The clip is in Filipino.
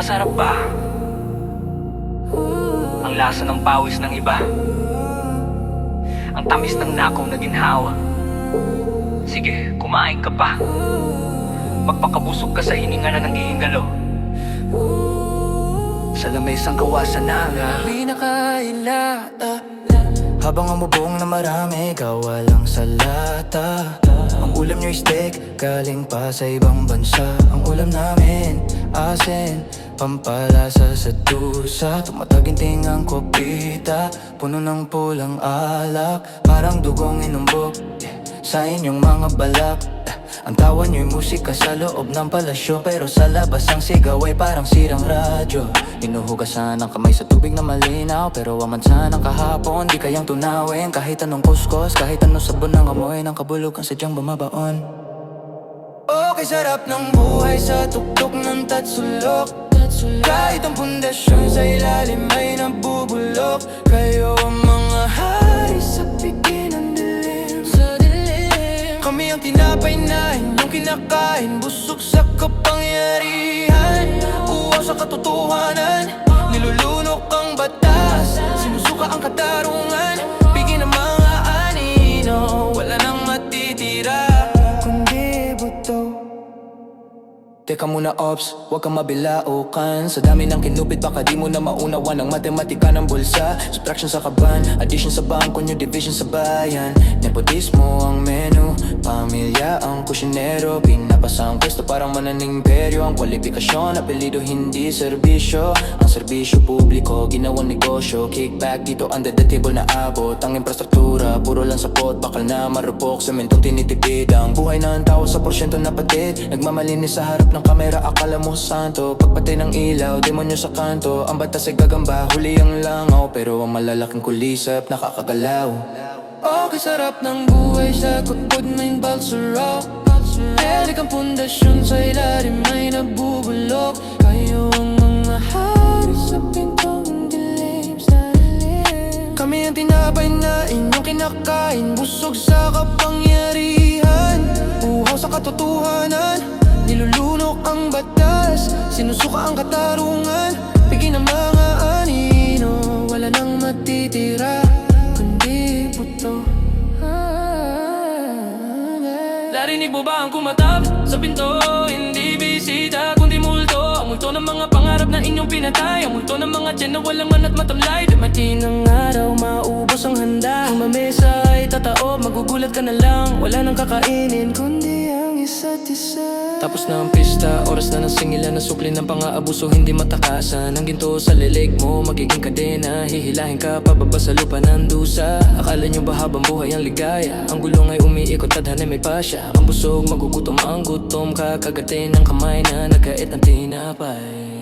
masarap ba ang lasa ng pawis ng iba? Ang tamis ng nakaw na ginhawa. Sige, kumain ka pa. Magpakabusog ka sa hininga na nanghihingalo. Sa lamesang kawasan na pinakailata. Habang ang bubong na marami, gawa lang sa lata. Ang ulam nyo'y steak, galing pa sa ibang bansa. Ang ulam namin, asin, pampalasa sa dusa. Tumataginting ang kopita, puno ng pulang alak. Parang dugong inumbog sa inyong mga balak. Ang tawa nyo'y musika sa loob ng palasyo, pero sa labas ang sigaw ay parang sirang radyo. Inuhugasan ang kamay sa tubig na malinaw, pero ang mansa ng kahapon di kayang tunawin. Kahit anong kuskus, kahit anong sabon ng amoy ng kabulugan sadyang bumabaon. Okay, sarap ng buhay sa tuktok ng tatsulok. Kahit ang pundasyon sa ilalim ay nabubulok. Kayo ang mga hari sa piging ng dilim. Sa dilim, kami ang tinapay na inyong kinakain. Busog sa kapangyarihan, uwaw sa katotohanan. Nilulunok ang batas, sinusuka ang katarungan. Bigyan ng mga anino, wala nang matitira kundi buto. Teka muna ops, huwag kang mabilaukan. Sa dami ng kinupit baka di mo na maunawan ang matematika ng bulsa. Subtraction sa kaban, addition sa bangko nyo, division sa bayan. Nepotismo ang menu, pamilya ang kusinero. Pinapasa ang pwesto parang mananing imperyo. Ang kwalifikasyon, apelido hindi serbisyo. Ang serbisyo publiko, ginawang negosyo. Kickback dito under the table na abot. Ang infrastruktura, puro lang sapot. Bakal na marupok, sementong tinitipid. Ang buhay ng tao sa porsyento na patid. Nagmamalinis sa harap ng kamera, akala mo santo. Pagpatay ng ilaw, demonyo sa kanto. Ang batas ay gagamba, huli ang langaw. Pero ang malalaking kulisap, nakakagalaw. Okay, sarap ng buhay sa kutbod, may balsaraw. Elik ang pundasyon sa ilalim ay nabubulok. Kayo ang mga hari sa pintong dilim, sa dilim. Kami ang tinapay na inyong kinakain. Busog sa kapangyarihan, uhaw sa katotohanan. Nilulunok ang batas, sinusuka ang katarungan. Bigyan ng mga anino, wala nang matitira kundi buto. Narinig mo ba ang kumatap sa pinto? Hindi bisita kundi multo. Ang multo ng mga pangarap na inyong pinatay. Ang multo ng mga tiyan na walang manat matamlay. Dumating ng araw, maubos ang handa. Ang mamesa ay tataob, magugulat ka na lang. Wala nang kakainin kundi ang isa't isa. Tapos na ang pista, oras na ng singilan. Nasukli ng pang-aabuso, hindi matakasan. Ang ginto sa lilig mo, magiging kadena. Hihilahin ka pababa sa lupa ng dusa. Akala nyo ba habang buhay ang ligaya? Ang gulong ay umiikot, tadhana may pasya. Ang busog, magugutom ang gutom. Kakagatin ng kamay na nagkait ng tinapay.